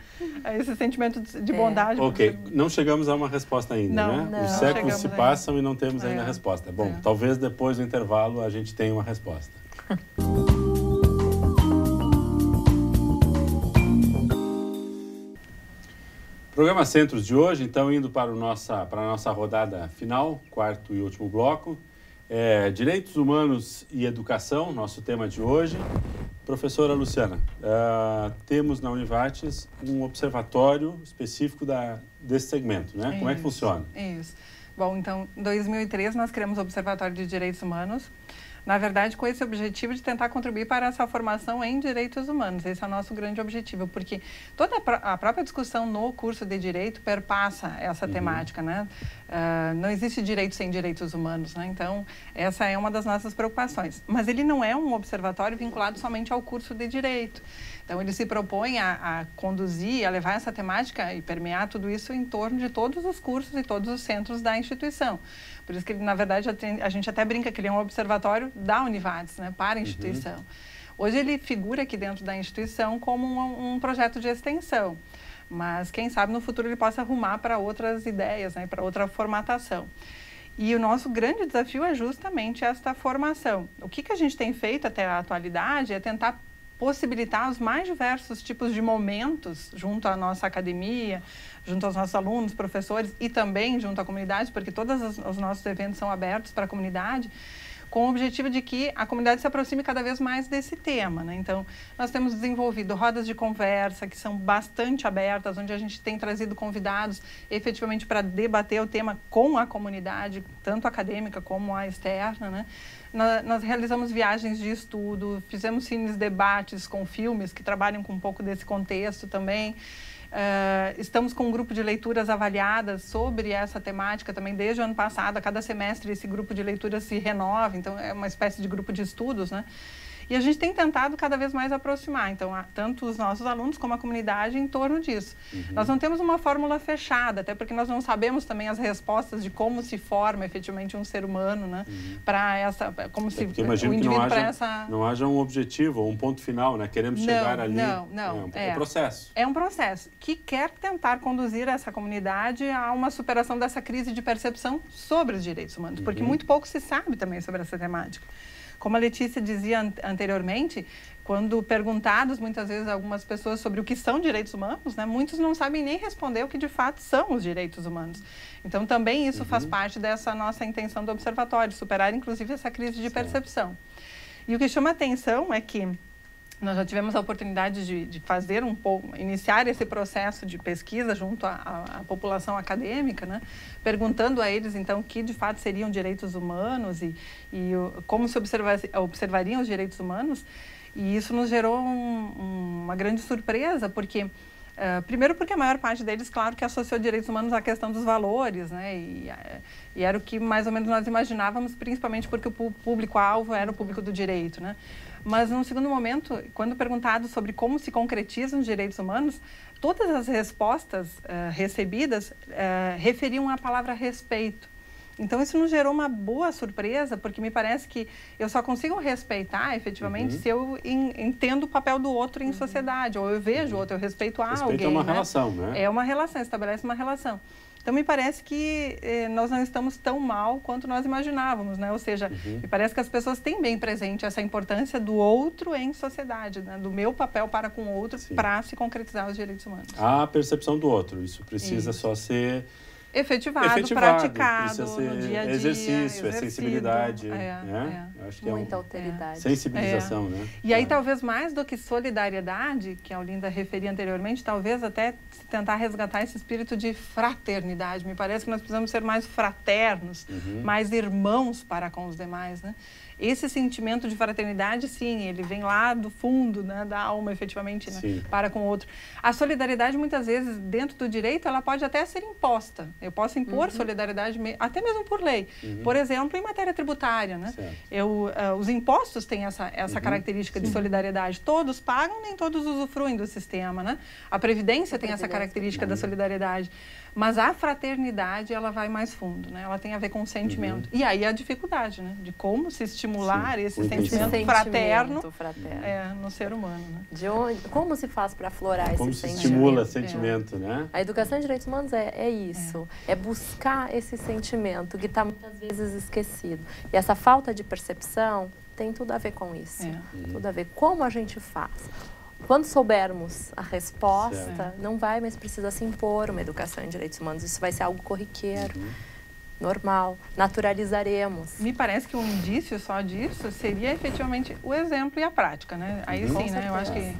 Esse sentimento de bondade. Ok, não chegamos a uma resposta ainda, né? Os séculos se passam e não temos ainda a resposta. Bom, talvez depois do intervalo a gente tenha uma resposta. Programa Centros de hoje, então, indo para a nossa rodada final, quarto e último bloco. Direitos humanos e educação, nosso tema de hoje. Professora Luciana, temos na Univates um observatório específico desse segmento, né? Como é que funciona? Isso. Bom, então, em 2003 nós criamos o Observatório de Direitos Humanos, na verdade, com esse objetivo de tentar contribuir para essa formação em direitos humanos. Esse é o nosso grande objetivo, porque toda a própria discussão no curso de Direito perpassa essa temática, né? Não existe direito sem direitos humanos, né? Então, essa é uma das nossas preocupações. Mas ele não é um observatório vinculado somente ao curso de Direito. Então, ele se propõe a conduzir, a levar essa temática e permear tudo isso em torno de todos os cursos e todos os centros da instituição. Por isso que, na verdade, a gente até brinca que ele é um observatório da Univates, né, para a instituição. Hoje ele figura aqui dentro da instituição como um projeto de extensão, mas quem sabe no futuro ele possa arrumar para outras ideias, né, para outra formatação. E o nosso grande desafio é justamente esta formação. O que a gente tem feito até a atualidade é tentar possibilitar os mais diversos tipos de momentos junto à nossa academia, junto aos nossos alunos, professores e também junto à comunidade, porque todos os nossos eventos são abertos para a comunidade, com o objetivo de que a comunidade se aproxime cada vez mais desse tema, né? Então, nós temos desenvolvido rodas de conversa que são bastante abertas, onde a gente tem trazido convidados efetivamente para debater o tema com a comunidade, tanto acadêmica como a externa, né? Nós realizamos viagens de estudo, fizemos cines debates com filmes que trabalham com um pouco desse contexto também. Estamos com um grupo de leituras avaliadas sobre essa temática também desde o ano passado. A cada semestre esse grupo de leituras se renova, então é uma espécie de grupo de estudos, né? E a gente tem tentado cada vez mais aproximar, então, tanto os nossos alunos como a comunidade em torno disso. Nós não temos uma fórmula fechada, até porque nós não sabemos também as respostas de como se forma efetivamente um ser humano, né? Para essa, como se o indivíduo para essa... Não haja um objetivo ou um ponto final, né? Queremos chegar ali. Não. É um processo. É um processo que quer tentar conduzir essa comunidade a uma superação dessa crise de percepção sobre os direitos humanos, porque muito pouco se sabe também sobre essa temática. Como a Letícia dizia anteriormente, quando perguntados muitas vezes a algumas pessoas sobre o que são direitos humanos, né, muitos não sabem nem responder o que de fato são os direitos humanos. Então também isso faz parte dessa nossa intenção do observatório, superar inclusive essa crise de percepção. E o que chama atenção é que nós já tivemos a oportunidade de fazer iniciar esse processo de pesquisa junto à população acadêmica, né? Perguntando a eles, então, o que de fato seriam direitos humanos e como se observariam os direitos humanos. E isso nos gerou uma grande surpresa, porque... primeiro porque a maior parte deles, claro, que associou direitos humanos à questão dos valores, né? E era o que mais ou menos nós imaginávamos, principalmente porque o público-alvo era o público do direito, né? Mas, num segundo momento, quando perguntado sobre como se concretizam os direitos humanos, todas as respostas recebidas referiam à palavra respeito. Então, isso nos gerou uma boa surpresa, porque me parece que eu só consigo respeitar, efetivamente, se eu entendo o papel do outro em sociedade, ou eu vejo o outro, eu respeito alguém. Respeito é uma relação, né? É uma relação, estabelece uma relação. Então, me parece que nós não estamos tão mal quanto nós imaginávamos, né? Ou seja, me parece que as pessoas têm bem presente essa importância do outro em sociedade, né? Do meu papel para com o outro para se concretizar os direitos humanos. A percepção do outro, isso precisa só ser... Efetivado, praticado no dia a dia. Exercício, sensibilidade. Acho que muita alteridade. Sensibilização, né? E aí, talvez mais do que solidariedade, que a Olinda referia anteriormente, talvez até tentar resgatar esse espírito de fraternidade. Me parece que nós precisamos ser mais fraternos, mais irmãos para com os demais, né? Esse sentimento de fraternidade, sim, ele vem lá do fundo, né, da alma, efetivamente, né, para com o outro. A solidariedade, muitas vezes, dentro do direito, ela pode até ser imposta. Eu posso impor solidariedade, até mesmo por lei. Por exemplo, em matéria tributária, né? Os impostos têm essa característica de solidariedade. Todos pagam, nem todos usufruem do sistema, né? A Previdência tem essa característica da solidariedade. Mas a fraternidade, ela vai mais fundo, né? Ela tem a ver com o sentimento. E aí a dificuldade, né? De como se estimular esse sentimento fraterno no ser humano, né? Como se faz para aflorar esse sentimento? Como se estimula esse sentimento, né? A educação em direitos humanos é isso. É buscar esse sentimento que está muitas vezes esquecido. E essa falta de percepção tem tudo a ver com isso. Tudo a ver como a gente faz. Quando soubermos a resposta, não vai mais precisar se impor uma educação em direitos humanos. Isso vai ser algo corriqueiro. normal, naturalizaremos. Me parece que um indício só disso seria efetivamente o exemplo e a prática, né? Aí sim, né? Eu acho que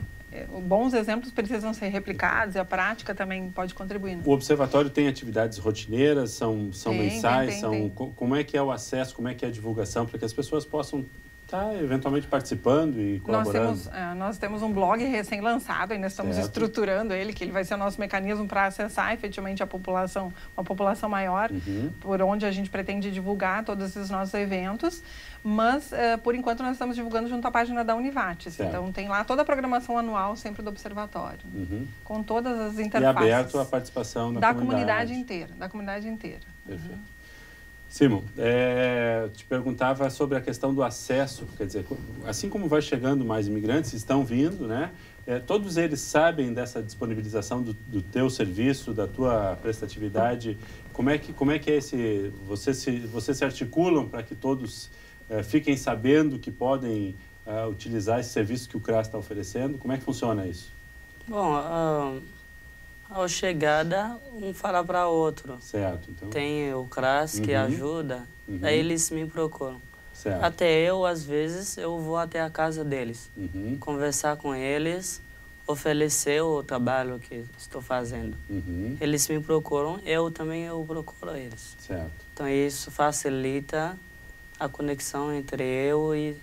bons exemplos precisam ser replicados e a prática também pode contribuir. Né? O observatório tem atividades rotineiras, são mensais, tem. Como é que é o acesso, como é que é a divulgação para que as pessoas possam estar eventualmente participando e colaborando? Nós temos um blog recém-lançado, ainda estamos estruturando ele, que ele vai ser o nosso mecanismo para acessar efetivamente a população, uma população maior, por onde a gente pretende divulgar todos esses nossos eventos. Mas, por enquanto, nós estamos divulgando junto à página da Univates. Então, tem lá toda a programação anual sempre do Observatório, com todas as interfaces. E aberto à participação da comunidade inteira. Da comunidade inteira. Perfeito. Simon, te perguntava sobre a questão do acesso, quer dizer, assim como vai chegando mais imigrantes, estão vindo, né? Todos eles sabem dessa disponibilização do teu serviço, da tua prestatividade. Como é que é esse... Vocês se articulam para que todos fiquem sabendo que podem utilizar esse serviço que o CRAS está oferecendo? Como é que funciona isso? Bom, ao chegada, um fala para outro. Certo. Então... Tem o CRAS que ajuda, daí eles me procuram. Certo. Até eu, às vezes, eu vou até a casa deles, conversar com eles, oferecer o trabalho que estou fazendo. Eles me procuram, eu procuro eles. Certo. Então, isso facilita a conexão entre eu e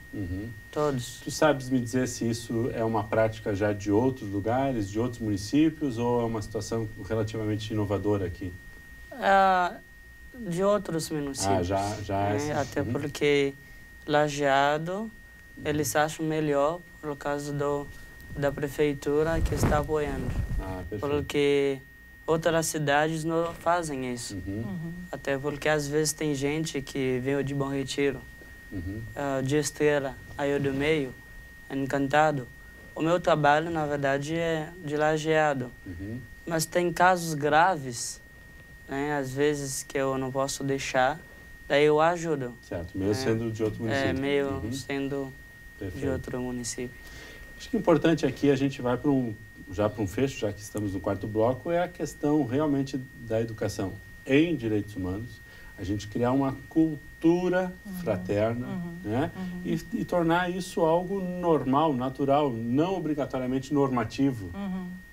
todos. Tu sabes me dizer se isso é uma prática já de outros lugares, de outros municípios, ou é uma situação relativamente inovadora aqui? De outros municípios. Até porque Lajeado, eles acham melhor por causa da prefeitura que está apoiando. Porque outras cidades não fazem isso. Até porque às vezes tem gente que veio de Bom Retiro, de Esteira, aí do meio, Encantado. O meu trabalho, na verdade, é de Lajeado. Mas tem casos graves, né, às vezes que eu não posso deixar, daí eu ajudo. Certo, mesmo sendo de outro município. Sendo de outro município. Acho que o importante aqui, a gente vai para um fecho, já que estamos no quarto bloco, é a questão realmente da educação em direitos humanos, a gente criar uma cultura fraterna, né? E tornar isso algo normal, natural, não obrigatoriamente normativo,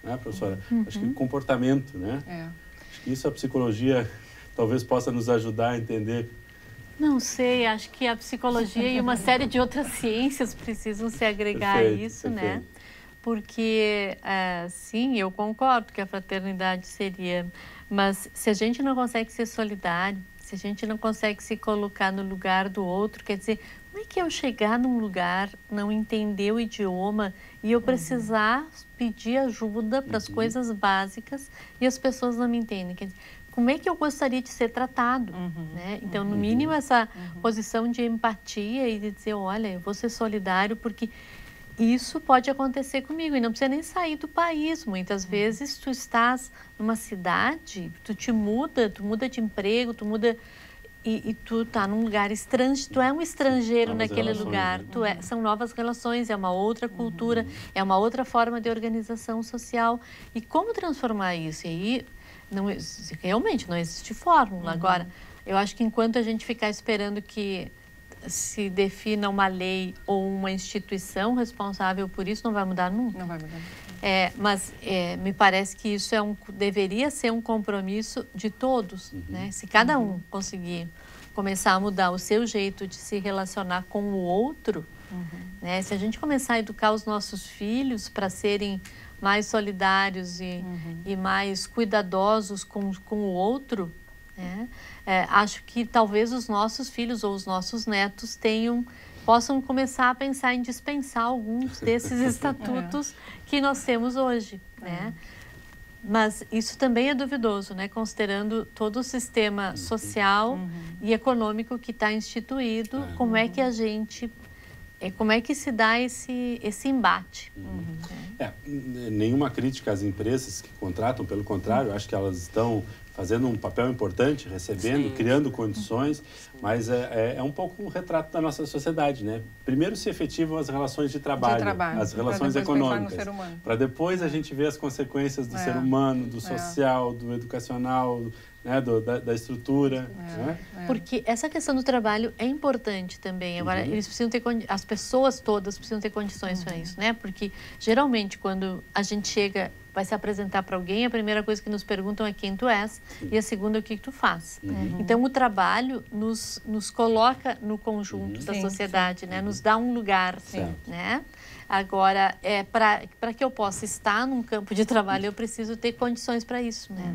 né, professora? Acho que comportamento, né? Acho que isso a psicologia talvez possa nos ajudar a entender. Não sei, acho que a psicologia e uma série de outras ciências precisam se agregar a isso, né? Porque, sim, eu concordo que a fraternidade seria... Mas se a gente não consegue ser solidário, se a gente não consegue se colocar no lugar do outro, quer dizer, como é que eu chegar num lugar, não entender o idioma e eu precisar pedir ajuda para as coisas básicas e as pessoas não me entendem? Quer dizer, como é que eu gostaria de ser tratado, né? Então, no mínimo, essa posição de empatia e de dizer, olha, eu vou ser solidário porque isso pode acontecer comigo e não precisa nem sair do país. Muitas vezes tu estás numa cidade, tu muda de emprego, tu muda e tu tá num lugar estrangeiro, tu é um estrangeiro naquele lugar, são novas relações, é uma outra cultura, é uma outra forma de organização social. E como transformar isso? E aí, realmente não existe fórmula. Agora, eu acho que enquanto a gente ficar esperando que se defina uma lei ou uma instituição responsável por isso, não vai mudar nunca. Não vai mudar. Mas me parece que isso deveria ser um compromisso de todos, né? Se cada um conseguir começar a mudar o seu jeito de se relacionar com o outro, né? Se a gente começar a educar os nossos filhos para serem mais solidários e mais cuidadosos com o outro, né? Acho que talvez os nossos filhos ou os nossos netos possam começar a pensar em dispensar alguns desses estatutos que nós temos hoje, né? Mas isso também é duvidoso, né? Considerando todo o sistema social e econômico que está instituído, como é que como é que se dá esse embate? Nenhuma crítica às empresas que contratam, pelo contrário, acho que elas estão fazendo um papel importante, recebendo, Sim. criando condições, mas é um pouco um retrato da nossa sociedade, né? Primeiro se efetivam as relações de trabalho, as relações econômicas, para depois a gente ver as consequências do ser humano, do social, do educacional, né, da estrutura. Né? Porque essa questão do trabalho é importante também. Agora, eles precisam ter as pessoas todas precisam ter condições para isso, né? Porque geralmente quando a gente chega, vai se apresentar para alguém, a primeira coisa que nos perguntam é quem tu és e a segunda é o que tu faz. Então o trabalho nos coloca no conjunto da sociedade, né? Nos dá um lugar, né? Agora, para que eu possa estar num campo de trabalho, eu preciso ter condições para isso, né?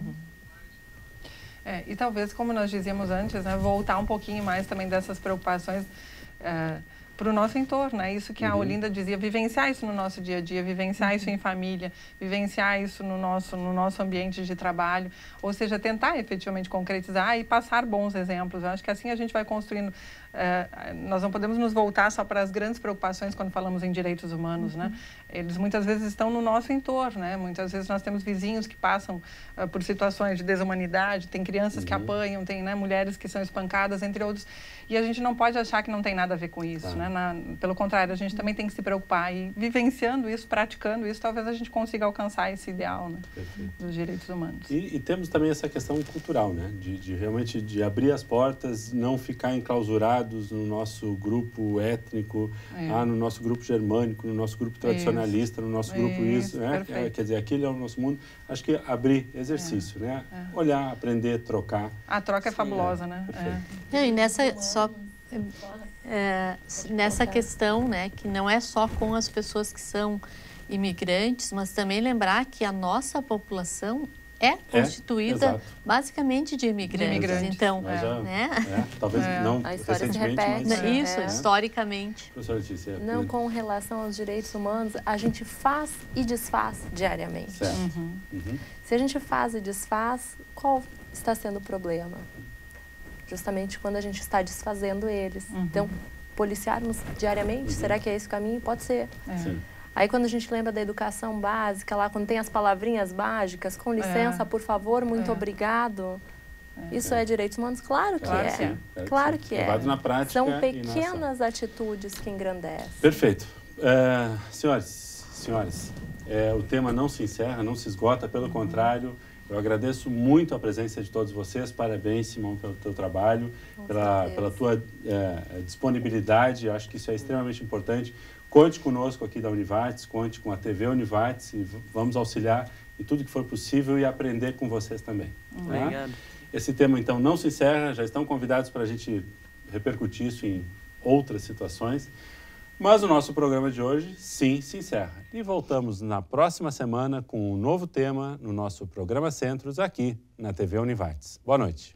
E talvez, como nós dizíamos antes, né, voltar um pouquinho mais também dessas preocupações para o nosso entorno, né? Isso que a Olinda dizia, vivenciar isso no nosso dia a dia, vivenciar isso em família, vivenciar isso no nosso ambiente de trabalho, ou seja, tentar efetivamente concretizar e passar bons exemplos. Eu acho que assim a gente vai construindo. Nós não podemos nos voltar só para as grandes preocupações quando falamos em direitos humanos, né? Eles muitas vezes estão no nosso entorno, né? Muitas vezes nós temos vizinhos que passam por situações de desumanidade, tem crianças que apanham, tem, né, mulheres que são espancadas, entre outros. E a gente não pode achar que não tem nada a ver com isso, né? Pelo contrário, a gente também tem que se preocupar e vivenciando isso, praticando isso, talvez a gente consiga alcançar esse ideal, né, dos direitos humanos. E temos também essa questão cultural, né? De realmente de abrir as portas, não ficar enclausurados no nosso grupo étnico, no nosso grupo germânico, no nosso grupo tradicionalista, no nosso grupo isso, né? Quer dizer, aquele é o nosso mundo. Acho que abrir exercício, né? Olhar, aprender, trocar. A troca é fabulosa, né? E nessa questão, né, que não é só com as pessoas que são imigrantes, mas também lembrar que a nossa população é constituída basicamente de imigrantes. Então, talvez não a história se recentemente, repete. mas... Isso, historicamente. Professora Letícia, não, com relação aos direitos humanos, a gente faz e desfaz diariamente. Se a gente faz e desfaz, qual está sendo o problema? Justamente quando a gente está desfazendo eles. Então, policiarmos diariamente, será que é esse o caminho? Pode ser. Sim. Aí quando a gente lembra da educação básica, lá quando tem as palavrinhas mágicas, com licença, por favor, muito obrigado. Isso é direitos humanos? Claro que é. Claro que é. Levado na prática. São pequenas atitudes que engrandecem. Perfeito. Senhores, o tema não se encerra, não se esgota, pelo contrário. Eu agradeço muito a presença de todos vocês. Parabéns, Simão, pelo teu trabalho, pela tua disponibilidade. Eu acho que isso é extremamente importante. Conte conosco aqui da Univates, conte com a TV Univates e vamos auxiliar em tudo que for possível e aprender com vocês também. Obrigado. Esse tema, então, não se encerra. Já estão convidados para a gente repercutir isso em outras situações. Mas o nosso programa de hoje, sim, se encerra. E voltamos na próxima semana com um novo tema no nosso programa Centros, aqui na TV Univates. Boa noite.